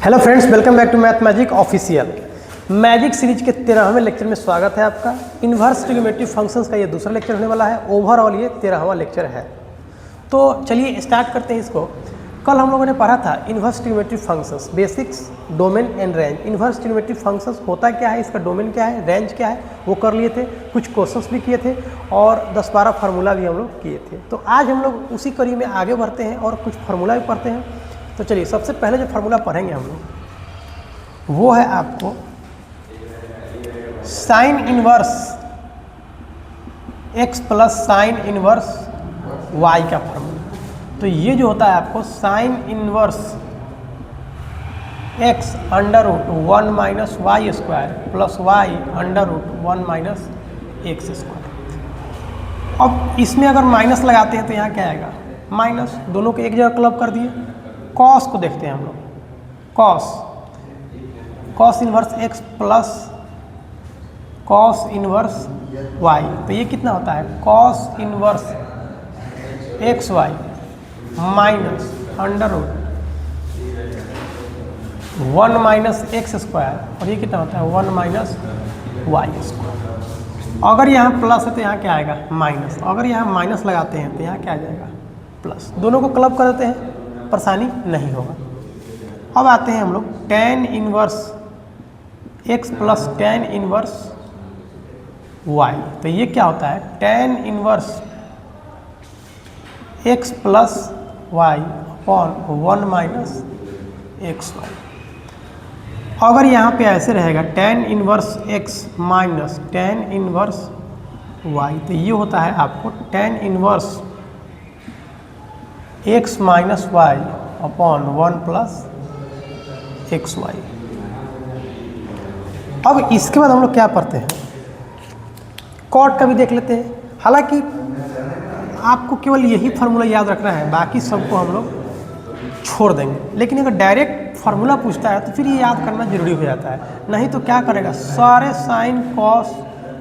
Hello friends, welcome back to Math Magic Official. Magic series के 13वें lecture में स्वागत है आपका। इन्वर्स ट्रिग्नोमेट्रिक फंक्शंस का ये दूसरा लेक्चर होने वाला है। ओवरऑल ये 13वां लेक्चर है। तो चलिए स्टार्ट करते हैं इसको। कल हम लोगों ने पढ़ा था inverse trigonometric functions, basics, domain and range. Inverse trigonometric functions होता क्या है, इसका डोमेन क्या है, रेंज क्या है, वो कर लिए थे। कुछ क्वेश्चंस भी किए थे और 10-12 फार्मूला भी हम लोग किए थे। तो आज हम लोग उसी कड़ी में आगे बढ़ते हैं और कुछ फार्मूला भी पढ़ते हैं। तो चलिए सबसे पहले जो फार्मूला पढ़ेंगे हम लोग वो है आपको sine inverse x plus sine inverse y का फार्मूला। तो ये जो होता है आपको sine inverse x under root 1 minus y square plus y under root 1 minus x square. अब इसमें अगर माइनस लगाते हैं तो यहाँ क्या आएगा, माइनस। दोनों को एक जगह क्लब कर दिए। कॉस को देखते हैं हम लोग। Cos inverse x plus cos inverse y। तो ये कितना होता है, cos inverse x y minus under root 1 minus x square, और ये कितना होता है 1 माइनस वाई स्क्वायर। अगर यहाँ प्लस है तो यहाँ क्या आएगा, माइनस। अगर यहाँ माइनस लगाते हैं तो यहाँ क्या आ जाएगा, प्लस। दोनों को क्लब कर देते हैं, परेशानी नहीं होगा। अब आते हैं हम लोग tan inverse x plus tan inverse y। तो ये क्या होता है, tan inverse x plus y upon 1 minus x y. अगर यहाँ पे ऐसे रहेगा tan inverse x minus tan inverse y, तो ये होता है आपको tan inverse x minus y upon 1 plus x y. अब इसके बाद हम लोग क्या पढ़ते हैं, कॉट का भी देख लेते हैं। हालांकि आपको केवल यही फार्मूला याद रखना है, बाकी सबको हम लोग छोड़ देंगे। लेकिन अगर डायरेक्ट फार्मूला पूछता है तो फिर ये याद करना जरूरी हो जाता है। नहीं तो क्या करेगा, सारे साइन कॉस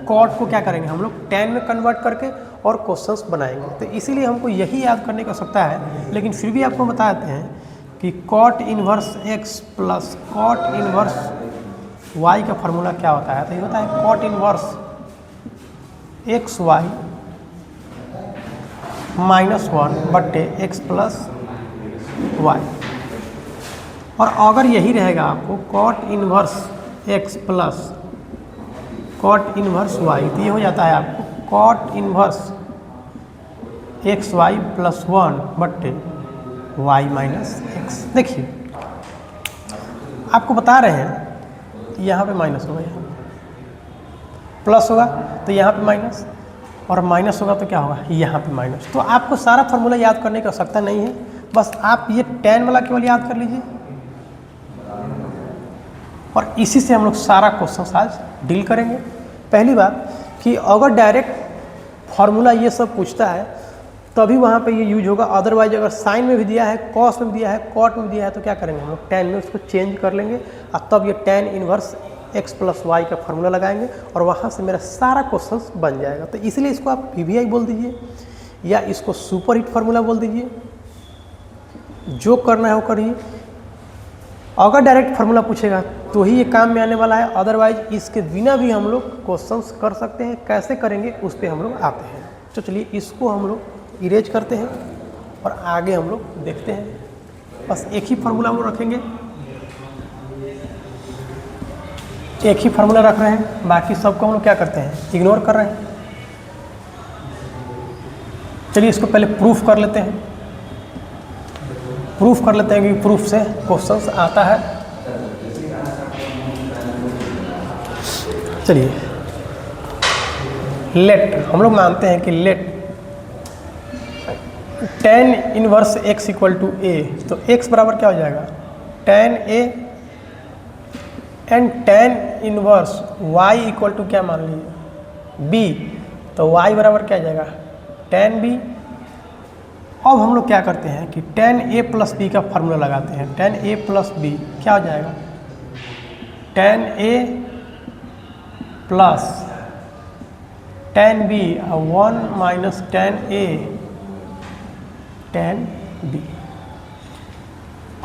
कॉट को क्या करेंगे हम लोग टेन में कन्वर्ट करके और क्वेश्चंस बनाएंगे। तो इसीलिए हमको यही याद करने की आवश्यकता है। लेकिन फिर भी आपको बताते हैं कि cot inverse x plus cot inverse y का फार्मूला क्या होता है। तो ये होता है cot inverse x y minus 1 बट्टे एक्स प्लस वाई। और अगर यही रहेगा आपको cot inverse x plus cot inverse y, तो ये हो जाता है आपको cot inverse x y plus 1 बट्टे y माइनस एक्स। देखिए आपको बता रहे हैं यहाँ पे माइनस होगा, यहाँ प्लस होगा तो यहाँ पे माइनस, और माइनस होगा तो क्या होगा, यहाँ पे माइनस। तो आपको सारा फार्मूला याद करने की आवश्यकता नहीं है, बस आप ये टेन वाला केवल याद कर लीजिए। और इसी से हम लोग सारा क्वेश्चन आज डील करेंगे। पहली बात कि अगर डायरेक्ट फार्मूला ये सब पूछता है तभी वहाँ पे ये यूज होगा। अदरवाइज अगर साइन में भी दिया है, कॉस में भी दिया है, कॉट में भी दिया है, तो क्या करेंगे हम लोग टेन में उसको चेंज कर लेंगे और तब ये tan inverse x plus y का फार्मूला लगाएंगे और वहाँ से मेरा सारा क्वेश्चंस बन जाएगा। तो इसलिए इसको आप PVI बोल दीजिए या इसको सुपर हिट फार्मूला बोल दीजिए, जो करना है वो करिए। अगर डायरेक्ट फार्मूला पूछेगा तो ही ये काम में आने वाला है, अदरवाइज इसके बिना भी हम लोग क्वेश्चंस कर सकते हैं। कैसे करेंगे उस पर हम लोग आते हैं। तो चलिए इसको हम लोग इरेज करते हैं और आगे हम लोग देखते हैं। बस एक ही फार्मूला हम लोग रखेंगे, एक ही फार्मूला रख रहे हैं, बाकी सबको हम लोग क्या करते हैं, इग्नोर कर रहे हैं। चलिए इसको पहले प्रूफ कर लेते हैं। प्रूफ कर लेते हैं कि प्रूफ से क्वेश्चंस आता है। चलिए लेट, हम लोग मानते हैं कि let tan inverse x equal to a, तो x बराबर क्या हो जाएगा, tan a and tan inverse y equal to क्या मान लीजिए b, तो y बराबर क्या आ जाएगा, टेन b। अब हम लोग क्या करते हैं कि टेन a प्लस बी का फार्मूला लगाते हैं। टेन a प्लस बी क्या हो जाएगा, tan a plus tan b 1 minus tan a tan B.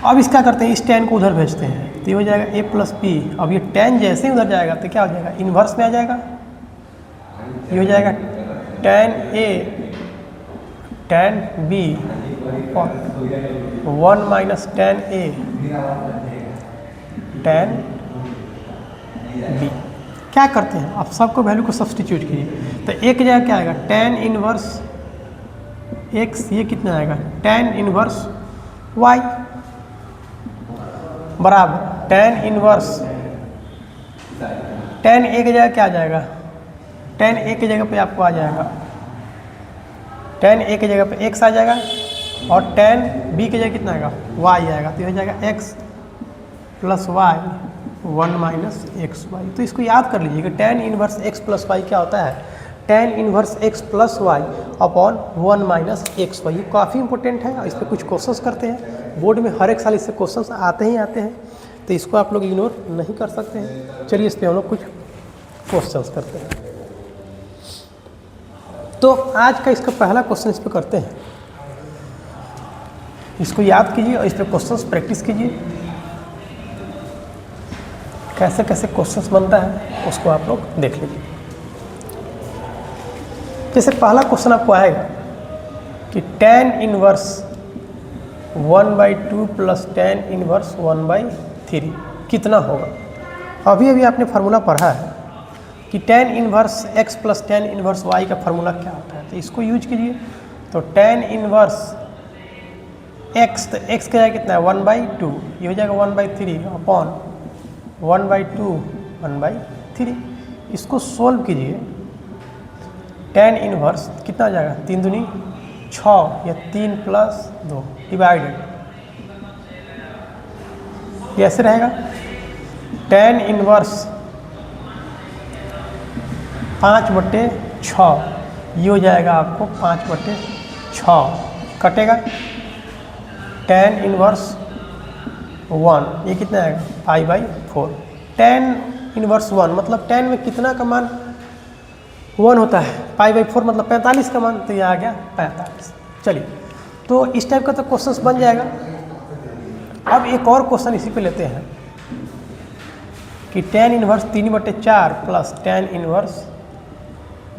अब इसका करते हैं, इस tan को उधर भेजते हैं तो ये हो जाएगा a प्लस बी। अब ये tan जैसे ही उधर जाएगा तो क्या हो जाएगा, इन्वर्स में आ जाएगा। ये हो जाएगा tan a tan b और 1 minus tan a tan b। क्या करते हैं, आप सबको वैल्यू को सब्सटीट्यूट कीजिए तो एक जगह क्या आएगा, tan इनवर्स x, ये कितना आएगा tan इनवर्स y बराबर tan इनवर्स, tan a की जगह क्या आ जाएगा, tan a की जगह पे आपको आ जाएगा, tan a की जगह पे x आ जाएगा और tan b की जगह कितना आएगा, y आएगा। तो ये हो जाएगा x plus y 1 minus x y. तो इसको याद कर लीजिएगा, tan inverse x plus y क्या होता है, tan inverse x plus y upon 1 minus x y. ये काफ़ी इंपॉर्टेंट है और इस पर कुछ क्वेश्चंस करते हैं बोर्ड में, हर एक साल इससे क्वेश्चंस आते ही आते हैं, तो इसको आप लोग इग्नोर नहीं कर सकते हैं। चलिए इस पर हम लोग कुछ क्वेश्चंस करते हैं। तो आज का इसका पहला क्वेश्चन इस पर करते हैं, इसको याद कीजिए और इस पर क्वेश्चंस प्रैक्टिस कीजिए। कैसे कैसे क्वेश्चंस बनता है उसको आप लोग देख लीजिए। जैसे पहला क्वेश्चन आपको आएगा कि tan inverse 1/2 plus tan inverse 1/3 कितना होगा। अभी अभी आपने फार्मूला पढ़ा है कि tan inverse x plus tan inverse y का फार्मूला क्या होता है, तो इसको यूज कीजिए। तो tan इनवर्स x, तो x का कितना है 1/2, ये हो जाएगा 1/3 अपॉन 1/2 1/3। इसको सोल्व कीजिए, tan इनवर्स कितना आ जाएगा 3 दूनी 6 या 3 प्लस 2 डिवाइडेड, ये ऐसे रहेगा। tan इनवर्स 5/6, ये हो जाएगा आपको 5/6 कटेगा। tan इनवर्स 1, ये कितना आएगा 5/4। tan इनवर्स 1 मतलब tan में कितना का मान 1 होता है, 5/4 मतलब 45 का मान, तो ये आ गया 45। चलिए तो इस टाइप का तो क्वेश्चंस बन जाएगा। अब एक और क्वेश्चन इसी पे लेते हैं कि tan inverse 3/4 plus tan inverse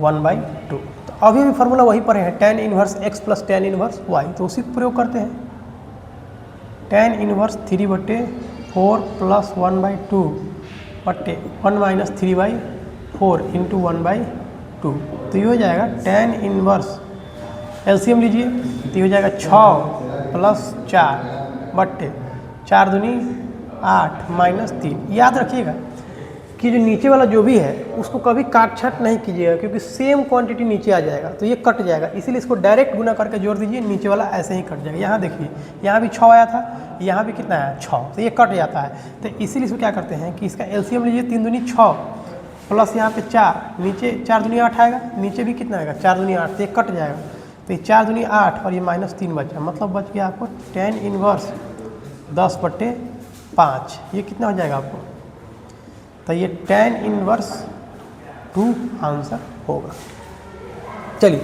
1/2। तो अभी भी फार्मूला वही पढ़े हैं, tan inverse x plus tan inverse y, तो उसी को प्रयोग करते हैं। tan इनवर्स 3/4 प्लस 1/2 बटे 1 माइनस 3/4 इंटू 1/2, तो ये हो जाएगा tan इनवर्स, एलसीएम लीजिए, तो ये हो जाएगा 6 प्लस 4 बटे 4 दूनी 8 माइनस 3। याद रखिएगा कि जो नीचे वाला जो भी है उसको कभी काट छाट नहीं कीजिएगा, क्योंकि सेम क्वांटिटी नीचे आ जाएगा तो ये कट जाएगा, इसीलिए इसको डायरेक्ट गुना करके जोड़ दीजिए, नीचे वाला ऐसे ही कट जाएगा। यहाँ देखिए, यहाँ भी 6 आया था, यहाँ भी कितना आया 6, तो ये कट जाता है। तो इसीलिए इसको क्या करते हैं कि इसका एलसीएम लीजिए, 3 दूनी 6 प्लस यहाँ पे 4, नीचे 4 दूनी 8 आएगा, नीचे भी कितना आएगा 4 दूनी 8, तो ये कट जाएगा। तो ये 4 दूनी 8 और ये माइनस 3 बचा, मतलब बच गया आपको tan इनवर्स 10/5। ये कितना हो जाएगा आपको, तो ये tan इनवर्स 2 आंसर होगा। चलिए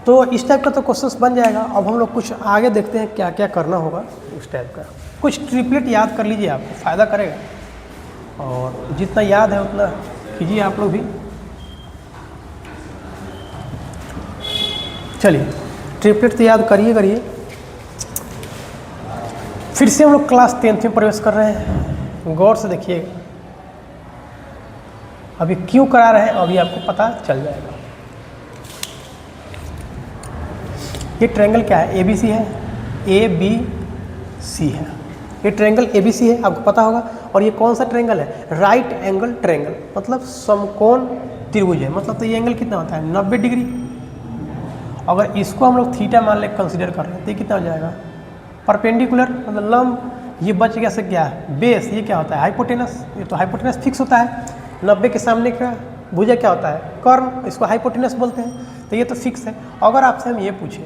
तो इस टाइप का तो क्वेश्चंस बन जाएगा। अब हम लोग कुछ आगे देखते हैं क्या क्या करना होगा उस टाइप का। कुछ ट्रिपलेट याद कर लीजिए, आपको फ़ायदा करेगा, और जितना याद है उतना कीजिए आप लोग भी। चलिए ट्रिपलेट तो याद करिए। फिर से हम लोग क्लास 10th में प्रवेश कर रहे हैं, गौर से देखिएगा। अभी क्यों करा रहे हैं अभी आपको पता चल जाएगा। ये ट्रायंगल क्या है, ABC है, ABC है, ये ट्रायंगल ABC है, आपको पता होगा। और ये कौन सा ट्रायंगल है, राइट एंगल ट्रायंगल, मतलब समकोण त्रिभुज है। मतलब तो ये एंगल कितना होता है 90 डिग्री। अगर इसको हम लोग थीटा मान ले कंसीडर कर रहे हैं तो ये कितना हो जाएगा परपेंडिकुलर, मतलब लंब। ये बच गया से क्या बेस, ये क्या होता है हाइपोटेनस, ये तो हाइपोटेनस फिक्स होता है। 90 के सामने का भुजा क्या होता है कर्ण, इसको हाइपोटेनस बोलते हैं, तो ये तो फिक्स है। अगर आपसे हम ये पूछें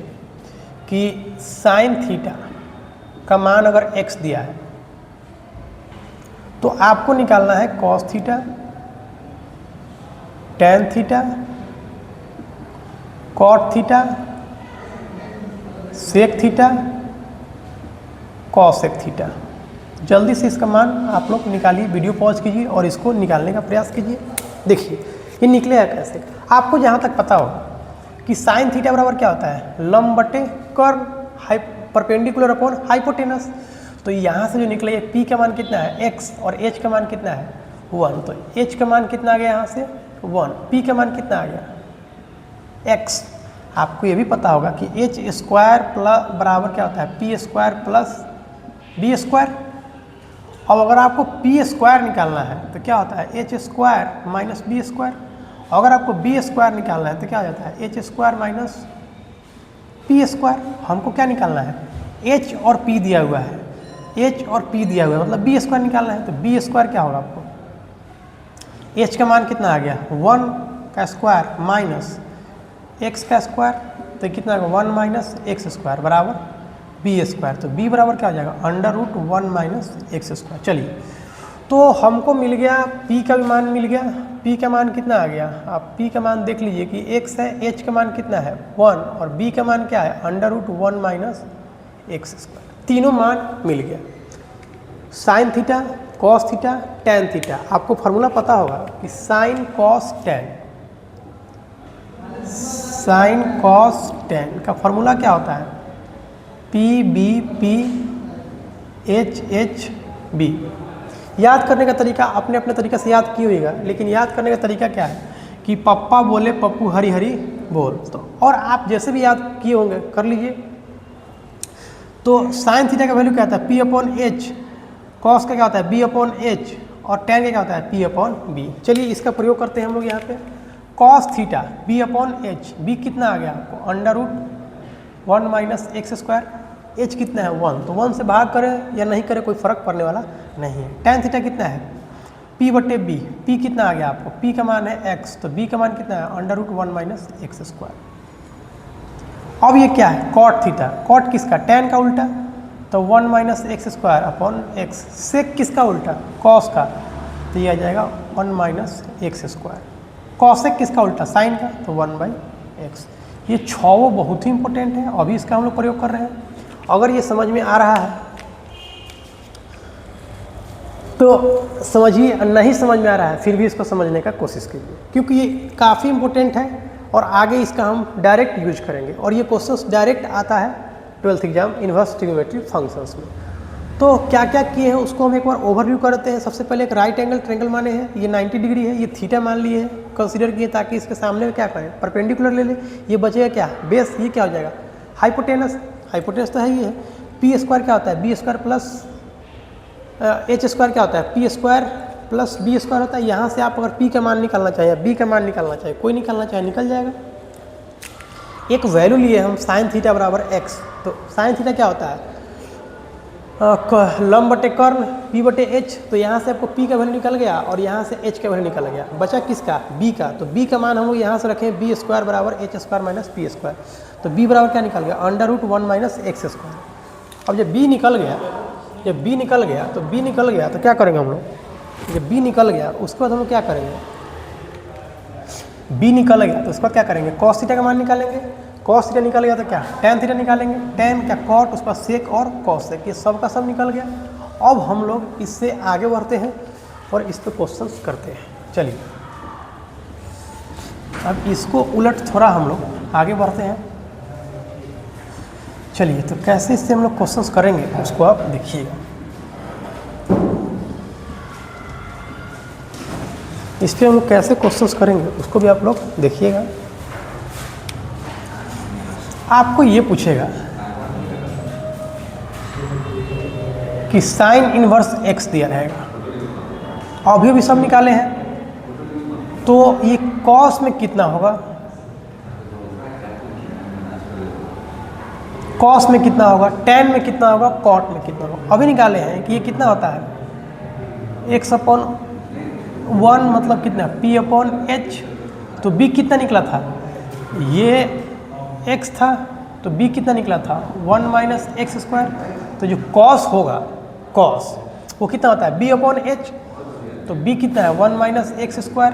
कि साइन थीटा का मान अगर x दिया है तो आपको निकालना है cos theta, tan theta, cot theta, sec theta, cosec theta. जल्दी से इसका मान आप लोग निकालिए, वीडियो पॉज कीजिए और इसको निकालने का प्रयास कीजिए। देखिए ये निकलेगा कैसे। आपको जहाँ तक पता होगा कि साइन थीटा बराबर क्या होता है, लंब बटे कर्व परपेंडिकुलर अपॉन हाइपोटेनस। तो यहाँ से जो निकले पी का मान कितना है एक्स और एच का मान कितना है 1। तो एच का मान कितना आ गया यहाँ से 1, पी का मान कितना आ गया एक्स। आपको ये भी पता होगा कि एच स्क्वायर प्लस बराबर क्या होता है P square plus B square. अब अगर आपको पी स्क्वायर निकालना है तो क्या होता है H square minus B square. अगर आपको बी स्क्वायर निकालना है तो क्या हो जाता है H square minus P square. हमको क्या निकालना है एच और पी दिया हुआ है, एच और पी दिया हुआ है मतलब बी स्क्वायर निकालना है। तो बी स्क्वायर क्या होगा आपको, एच का मान कितना आ गया 1 का स्क्वायर माइनस एक्स का स्क्वायर। तो कितना आ गया 1 माइनस एक्स स्क्वायर बराबर बी स्क्वायर। तो बी बराबर क्या हो जाएगा √1 माइनस एक्स स्क्वायर। चलिए तो हमको मिल गया p का भी मान मिल गया। p का मान कितना आ गया, आप p का मान देख लीजिए कि x है, h का मान कितना है 1 और b का मान क्या है √1 माइनस एक्स स्क्वायर। तीनों मान मिल गया। Sine theta, cos theta, tan theta. आपको फार्मूला पता होगा कि sine cos tan, sine cos tan का फार्मूला क्या होता है P B P H H B. याद करने का तरीका अपने अपने तरीका से याद किए होगा, लेकिन याद करने का तरीका क्या है कि पप्पा बोले पप्पू हरी हरी बोल। तो और आप जैसे भी याद किए होंगे कर लीजिए। तो साइन थीटा का वैल्यू क्या होता है पी अपॉन एच, कॉस का क्या होता है बी अपॉन एच और टैन का क्या होता है पी अपॉन बी। चलिए इसका प्रयोग करते हैं हम लोग यहाँ पे। Cos theta B upon H, B कितना आ गया आपको √1 माइनस एक्स स्क्वायर, एच कितना है 1। तो 1 से भाग करें या नहीं करें कोई फर्क पड़ने वाला नहीं है। टैन थीटा कितना है p बटे बी, पी कितना आ गया आपको, p का मान है x तो b का मान कितना है √1 माइनस एक्स स्क्वायर। अब ये क्या है कॉट थीटा, कॉट किसका टैन का उल्टा, तो 1 minus x square upon x. Sec किसका उल्टा कॉस का, तो ये आ जाएगा 1 माइनस एक्स स्क्वायर। कॉसेक किसका उल्टा साइन का, तो 1/x। ये छो बहुत ही इंपॉर्टेंट है, अभी इसका हम लोग प्रयोग कर रहे हैं। अगर ये समझ में आ रहा है तो समझिए, नहीं समझ में आ रहा है फिर भी इसको समझने का कोशिश कीजिए, क्योंकि ये काफ़ी इंपॉर्टेंट है और आगे इसका हम डायरेक्ट यूज करेंगे। और ये क्वेश्चंस डायरेक्ट आता है 12th exam inverse trigonometry functions में। तो क्या क्या किए हैं उसको हम एक बार ओवरव्यू करते हैं। सबसे पहले एक राइट एंगल ट्रायंगल माने हैं, ये 90 डिग्री है, ये थीटा मान लिए है कंसीडर किए, ताकि इसके सामने में क्या करें परपेंडिकुलर ले ले। ये बचेगा क्या बेस, ये क्या हो जाएगा हाइपोटेनस, हाइपोटेनस तो है ही है। पी स्क्वायर क्या होता है B square plus H square क्या होता है P square plus B square होता है। यहाँ से आप अगर पी का मान निकालना चाहिए, बी का मान निकालना चाहिए, कोई निकालना चाहे निकल जाएगा। एक वैल्यू लिए हम साइन थीटा बराबर एक्स। तो साइन थीटा क्या होता है लंब बटे कर्ण पी बटे एच। तो यहाँ से आपको पी का वैल्यू निकल गया और यहाँ से एच का वैल्यू निकल गया, बचा किसका बी का। तो बी का मान हम लोग यहाँ से रखें बी स्क्वायर बराबर H square minus P square. तो बी बराबर क्या निकल गया √1 माइनस एक्स स्क्वायर। अब जब बी निकल गया, जब बी निकल गया तो बी निकल गया तो क्या करेंगे हम लोग, जब बी निकल गया उसके बाद हम लोग क्या करेंगे, बी निकल गया तो उसके बाद क्या करेंगे कॉस थीटा का मान निकालेंगे। कॉस थीटा निकल गया तो क्या टैन थीटा निकालेंगे, टैन क्या कॉट, उसके बाद सेक और कॉसेक, ये सब का सब निकल गया। अब हम लोग इससे आगे बढ़ते हैं और इस पर क्वेश्चंस करते हैं। चलिए अब इसको उलट थोड़ा हम लोग आगे बढ़ते हैं। चलिए तो कैसे इससे हम लोग क्वेश्चंस करेंगे उसको आप देखिएगा। इस पर हम लोग कैसे क्वेश्चंस करेंगे उसको भी आप लोग देखिएगा। आपको ये पूछेगा कि साइन इनवर्स एक्स दिया रहेगा, अभी भी सब निकाले हैं। तो ये कॉस में कितना होगा, कॉस में कितना होगा, टैन में कितना होगा, कॉट में कितना होगा, अभी निकाले हैं कि ये कितना होता है x/1 मतलब कितना p अपॉन h। तो b कितना निकला था, ये x था तो b कितना निकला था 1 माइनस एक्स स्क्वायर। तो जो कॉस होगा, कॉस वो कितना होता है b अपॉन h, तो b कितना है 1 माइनस एक्स स्क्वायर।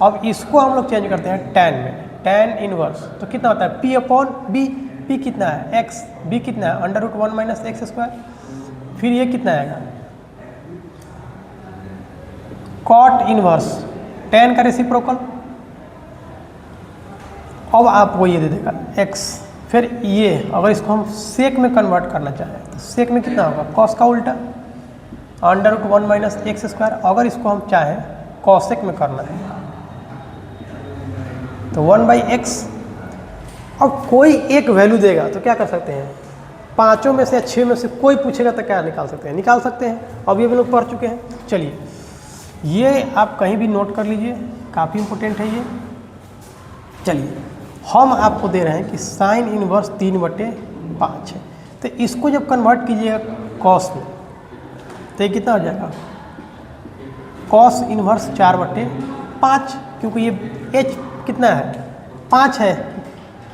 अब इसको हम लोग चेंज करते हैं टैन में, टैन इनवर्स तो कितना होता है p अपॉन b, p कितना है x, b कितना है √1 माइनस एक्स स्क्वायर। फिर ये कितना आएगा, कॉट इनवर्स tan का रेसिप्रोकल, अब आपको ये दे देगा x। फिर ये अगर इसको हम सेक में कन्वर्ट करना चाहें तो सेक में कितना होगा, कॉस का उल्टा √1 माइनस एक्स स्क्वायर। अगर इसको हम चाहें कॉसेक में करना है तो 1/x। अब कोई एक वैल्यू देगा तो क्या कर सकते हैं, पाँचों में से या 6 में से कोई पूछेगा तो क्या निकाल सकते हैं, निकाल सकते हैं। अब ये भी लोग पढ़ चुके हैं। चलिए ये आप कहीं भी नोट कर लीजिए, काफ़ी इंपॉर्टेंट है ये। चलिए हम आपको दे रहे हैं कि साइन इनवर्स 3/5 है, तो इसको जब कन्वर्ट कीजिएगा कॉस में तो ये कितना हो जाएगा, कॉस इनवर्स 4/5, क्योंकि ये h कितना है 5 है,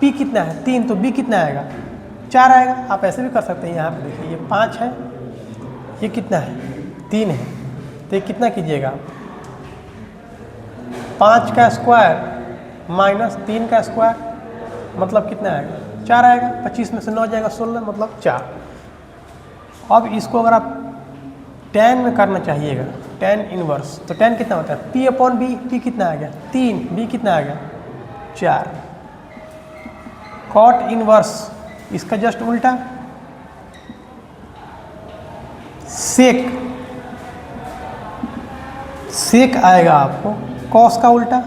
p कितना है 3, तो b कितना आएगा 4 आएगा। आप ऐसे भी कर सकते हैं, यहाँ पे देखिए ये 5 है, ये कितना है 3 है, तो ये कितना कीजिएगा 5 का स्क्वायर माइनस 3 का स्क्वायर मतलब कितना आएगा 4 आएगा। 25 में से 9 जाएगा 16 मतलब 4। अब इसको अगर आप tan में करना चाहिएगा, tan इनवर्स, तो tan कितना होता है p/b, p कितना आ गया 3, b कितना आ गया 4। कॉट इनवर्स इसका जस्ट उल्टा, सेक, सेक आएगा आपको कॉस का उल्टा।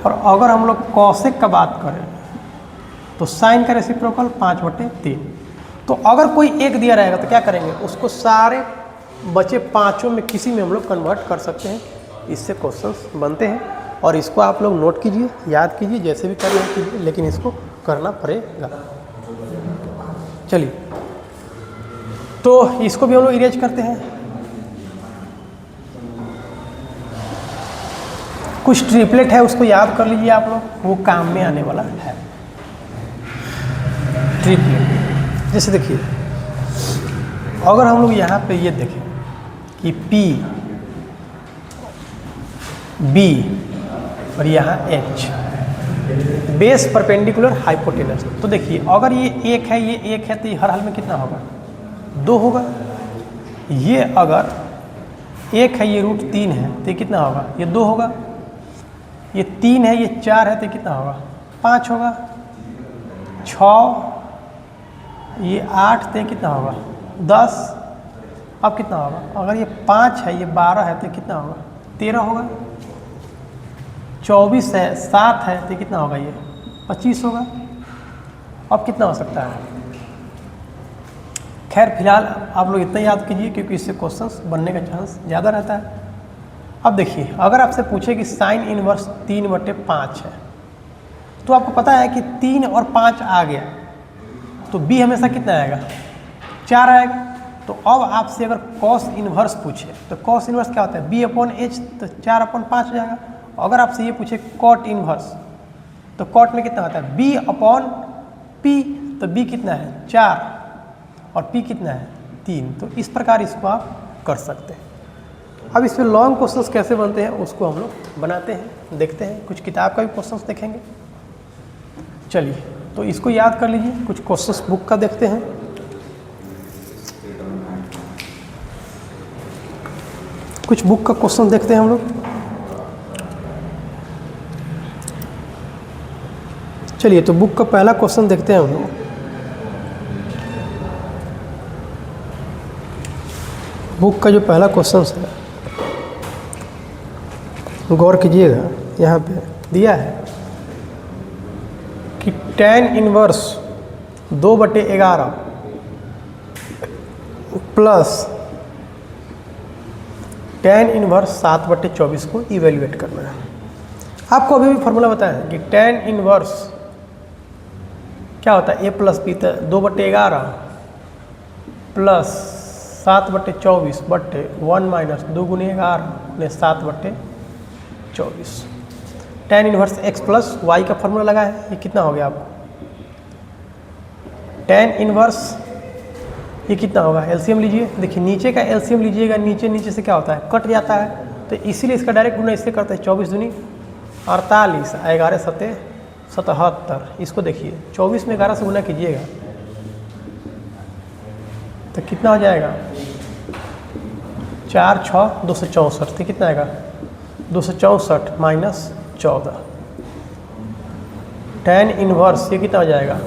और अगर हम लोग कॉसेक का बात करें तो साइन का रेसिप्रोकल 5/3। तो अगर कोई एक दिया रहेगा तो क्या करेंगे, उसको सारे बचे पाँचों में किसी में हम लोग कन्वर्ट कर सकते हैं। इससे क्वेश्चंस बनते हैं और इसको आप लोग नोट कीजिए, याद कीजिए, जैसे भी करना कीजिए, लेकिन इसको करना पड़ेगा। चलिए तो इसको भी हम लोग इरेज करते हैं। कुछ ट्रिपलेट है उसको याद कर लीजिए आप लोग, वो काम में आने वाला है। ट्रिपलेट जैसे देखिए, अगर हम लोग यहाँ पे ये देखें कि P, B और यहाँ H बेस परपेंडिकुलर हाइपोटेनस, तो देखिए अगर ये एक है, ये एक है, तो ये हर हाल में कितना होगा 2 होगा। ये अगर एक है, ये √3 है, तो ये कितना होगा, ये 2 होगा। ये 3 है, ये 4 है, तो कितना होगा 5 होगा। 6, ये 8, तो कितना होगा 10। अब कितना होगा, अगर ये 5 है, ये 12 है, तो कितना होगा 13 होगा। 24 है, 7 है, तो कितना होगा ये 25 होगा। अब कितना हो सकता है, खैर फिलहाल आप लोग इतना याद कीजिए क्योंकि इससे क्वेश्चंस बनने का चांस ज़्यादा रहता है। अब देखिए अगर आपसे पूछे कि साइन इनवर्स 3/5 है, तो आपको पता है कि 3 और 5 आ गया तो b हमेशा कितना आएगा 4 आएगा। तो अब आपसे अगर कॉस इनवर्स पूछे तो कॉस इनवर्स क्या होता है b/h, तो 4/5 हो जाएगा। अगर आपसे ये पूछे कॉट इनवर्स, तो कॉट में कितना होता है b/p, तो b कितना है 4 और p कितना है 3। तो इस प्रकार इसको आप कर सकते हैं। अब इसमें लॉन्ग क्वेश्चंस कैसे बनते हैं उसको हम लोग बनाते हैं, देखते हैं। कुछ किताब का भी क्वेश्चंस देखेंगे। चलिए तो इसको याद कर लीजिए। कुछ क्वेश्चंस बुक का देखते हैं। कुछ बुक का क्वेश्चन देखते हैं हम लोग। चलिए तो बुक का पहला क्वेश्चन देखते हैं हम लोग। बुक का जो पहला क्वेश्चन है गौर कीजिएगा, यहाँ पे दिया है कि tan inverse 2/11 plus tan inverse 7/24 को इवेल्युएट करना है। आपको अभी भी फॉर्मूला बताया है कि tan इनवर्स क्या होता है a+b, 2/11 plus 7/24/1 minus 2 × 11 7/24। tan inverse x plus y का फॉर्मूला लगा है, ये कितना हो गया आपको tan इनवर्स, ये कितना होगा एलसीएम लीजिए। देखिए नीचे का एलसीएम लीजिएगा, नीचे से क्या होता है कट जाता है, तो इसीलिए इसका डायरेक्ट गुना इससे करते हैं। 24 दूनी 48, 11 सत्ते 77। इसको देखिए 24 में 11 से गुना कीजिएगा तो कितना हो जाएगा 4 6 264, तो कितना आएगा 264 माइनस 14। tan इनवर्स ये कितना हो जाएगा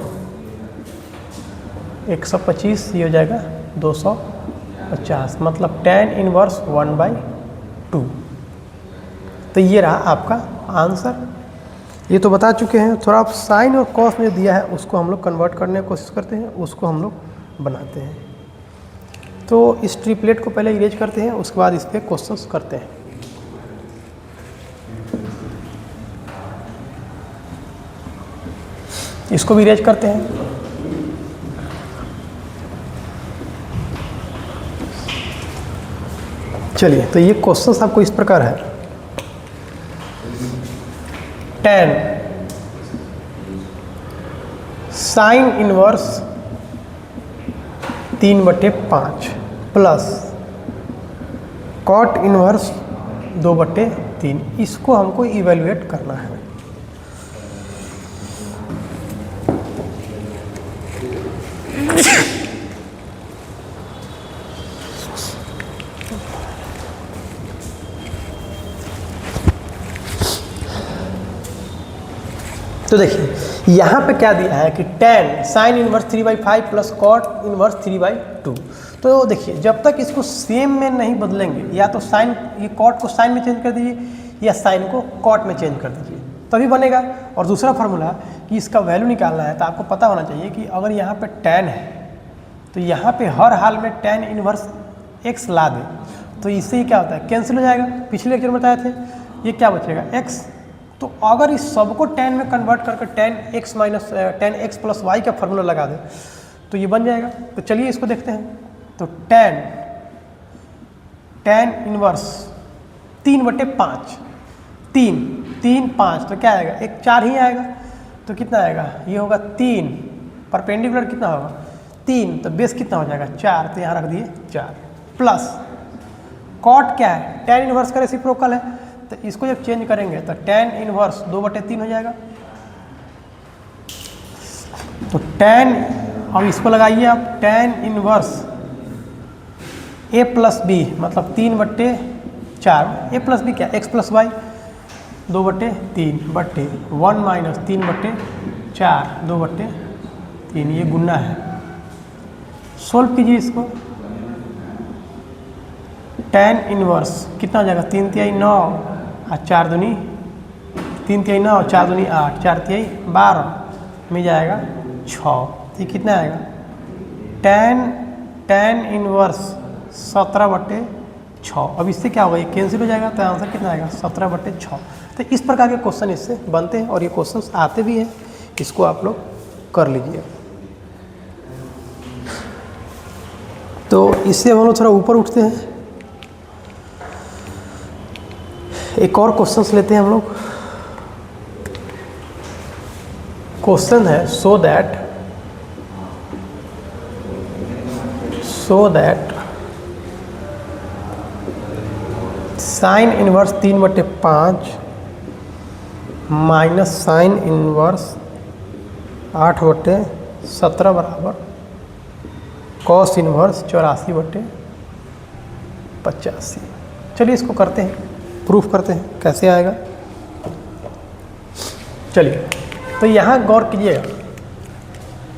125, ये हो जाएगा 250, मतलब tan इनवर्स 1/2। तो ये रहा आपका आंसर। ये तो बता चुके हैं, थोड़ा आप साइन और कॉस में दिया है उसको हम लोग कन्वर्ट करने की कोशिश करते हैं, उसको हम लोग बनाते हैं। तो इस ट्रिपलेट को पहले इरेज करते हैं, उसके बाद इस पर क्वेश्चंस करते हैं। इसको भी इरेज करते हैं। चलिए, तो ये क्वेश्चंस आपको इस प्रकार है। tan sine inverse 3/5 plus cot inverse 2/3, इसको हमको इवेल्युएट करना है। तो देखिए यहाँ पे क्या दिया है कि tan sine inverse 3/5 plus cot inverse 3/2। तो देखिए जब तक इसको सेम में नहीं बदलेंगे, या तो साइन, ये कॉट को साइन में चेंज कर दीजिए या साइन को कॉट में चेंज कर दीजिए, तभी बनेगा। और दूसरा फार्मूला कि इसका वैल्यू निकालना है, तो आपको पता होना चाहिए कि अगर यहाँ पे tan है तो यहाँ पे हर हाल में tan इनवर्स x ला दे, तो इससे क्या होता है कैंसिल हो जाएगा। पिछले लेक्चर में बताए थे, ये क्या बचेगा x। तो अगर इस सबको tan में कन्वर्ट करके tan x प्लस y का फार्मूला लगा दे तो ये बन जाएगा। तो चलिए इसको देखते हैं। तो tan इनवर्स 3/5, 3 5, तो क्या आएगा, एक 4 ही आएगा। तो कितना आएगा, ये होगा 3, परपेंडिकुलर कितना होगा 3, तो बेस कितना हो जाएगा 4, तो यहाँ रख दिए 4, प्लस कॉट क्या है, tan इनवर्स का रेसिप्रोकल है, तो इसको जब चेंज करेंगे तो tan इनवर्स 2/3 हो जाएगा। तो tan, अब इसको लगाइए आप, tan inverse a plus B मतलब 3/4, a प्लस बी क्या, x प्लस वाई 2/3 1 माइनस 3/4 2/3, ये गुना है। सोल्व कीजिए इसको। tan इनवर्स कितना हो जाएगा, 3 तिहाई 9 और 4 दूनी 3 तिहाई 9 और 4 दूनी 8, 4 तिहाई 12 में जाएगा 6, ये कितना आएगा tan इनवर्स 17/6। अब इससे क्या होगा, ये कैंसिल हो जाएगा, तो आंसर कितना आएगा 17/6। तो इस प्रकार के क्वेश्चन इससे बनते हैं और ये क्वेश्चंस आते भी हैं, इसको आप लोग कर लीजिए। तो इससे हम लोग थोड़ा ऊपर उठते हैं, एक और क्वेश्चंस लेते हैं हम लोग। क्वेश्चन है so that sine inverse 3/5 minus sine inverse 8/17 बराबर कॉस इनवर्स 84/85। चलिए इसको करते हैं, प्रूफ करते हैं कैसे आएगा। चलिए, तो यहाँ गौर कीजिएगा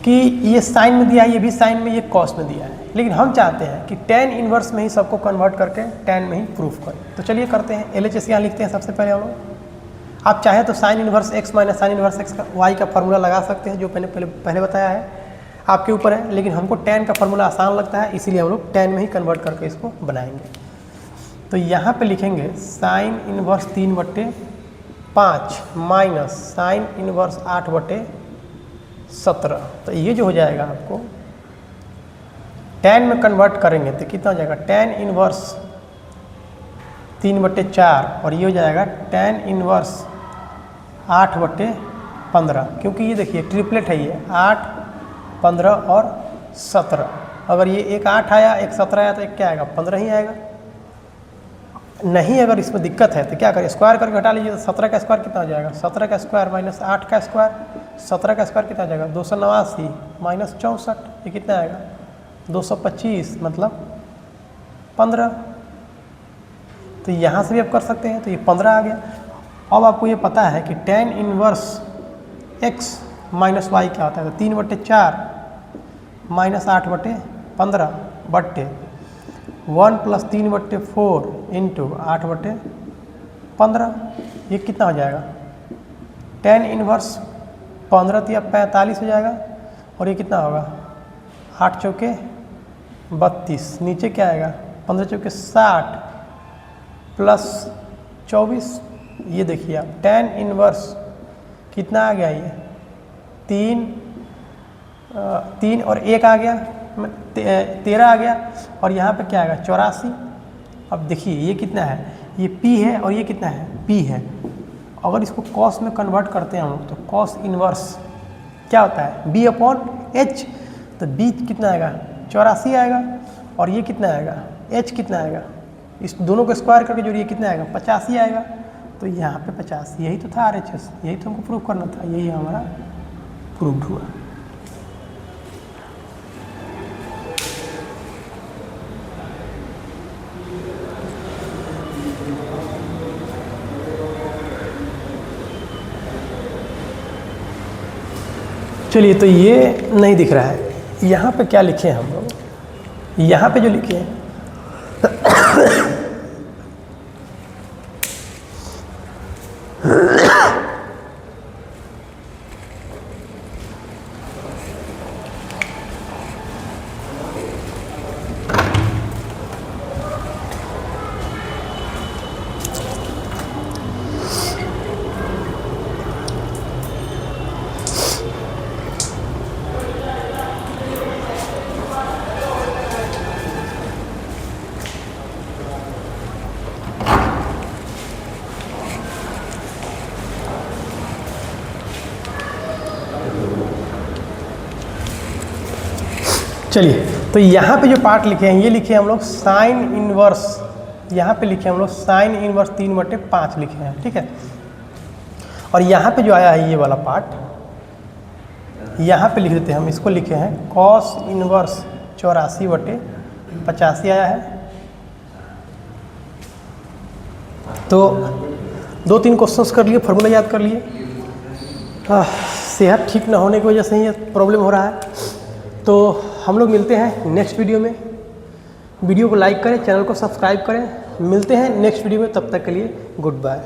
कि ये साइन में दिया है, ये भी साइन में, ये कॉस में दिया है, लेकिन हम चाहते हैं कि tan इनवर्स में ही सबको कन्वर्ट करके tan में ही प्रूफ करें। तो चलिए करते हैं। LHS यहाँ लिखते हैं सबसे पहले हम लोग। आप चाहे तो sign inverse x minus sign inverse x का y का फार्मूला लगा सकते हैं, जो मैंने पहले बताया है, आपके ऊपर है। लेकिन हमको tan का फार्मूला आसान लगता है, इसीलिए हम लोग tan में ही कन्वर्ट करके इसको बनाएंगे। तो यहाँ पे लिखेंगे sign inverse 3/5 minus sine inverse 8/17। तो ये जो हो जाएगा आपको tan में कन्वर्ट करेंगे तो कितना हो जाएगा, tan इनवर्स 3/4 और ये हो जाएगा tan इनवर्स 8/15, क्योंकि ये देखिए ट्रिपलेट है, ये 8 15 और 17। अगर ये एक 8 आया एक 17 आया तो एक क्या आएगा, 15 ही आएगा। नहीं, अगर इसमें दिक्कत है तो क्या करें, स्क्वायर करके हटा लीजिए। तो 17 का स्क्वायर कितना हो जाएगा, 17 का स्क्वायर माइनस 8 का स्क्वायर, 17 का स्क्वायर कितना हो जाएगा 289 माइनस 64, ये कितना आएगा 225 मतलब 15। तो यहाँ से भी आप कर सकते हैं, तो ये 15 आ गया। अब आपको ये पता है कि tan inverse x minus y क्या होता है, तो 3/4 माइनस 8/15 बट्टे 1 + 3/4 इंटू 8/15। ये कितना हो जाएगा, tan इनवर्स 15 तो 45 हो जाएगा, और ये कितना होगा 8 चौके 32, नीचे क्या आएगा 15 चौके 60 प्लस 24। ये देखिए आप tan इनवर्स कितना आ गया, ये 3 और 1 आ गया 13 आ गया, और यहाँ पे क्या आएगा 84। अब देखिए ये कितना है, ये p है और ये कितना है p है। अगर इसको cos में कन्वर्ट करते हैं हम लोग, तो cos इनवर्स क्या होता है b/h, तो b कितना आएगा 84 आएगा, और ये कितना आएगा h कितना आएगा, इस दोनों को स्क्वायर करके जोड़िए कितना आएगा 85 आएगा। तो यहाँ पे 85, यही तो था RHS, यही तो हमको प्रूव करना था, यही हमारा प्रूव्ड हुआ। चलिए, तो ये नहीं दिख रहा है, यहाँ पे क्या लिखे हैं हम लोग, यहाँ पे जो लिखे हैं चलिए, तो यहाँ पे जो पार्ट लिखे हैं, ये लिखे हैं हम लोग साइन इनवर्स, यहाँ पे लिखे हम लोग साइन इनवर्स 3/5 लिखे हैं, ठीक है। और यहाँ पे जो आया है ये वाला पार्ट, यहाँ पे लिख देते हैं हम, इसको लिखे हैं कॉस इनवर्स 84/85 आया है। तो 2-3 क्वेश्चंस कर लिए, फार्मूला याद कर लिए। सेहत ठीक ना होने की वजह से ही ये प्रॉब्लम हो रहा है। तो हम लोग मिलते हैं नेक्स्ट वीडियो में। वीडियो को लाइक करें, चैनल को सब्सक्राइब करें। मिलते हैं नेक्स्ट वीडियो में, तब तक के लिए गुड बाय।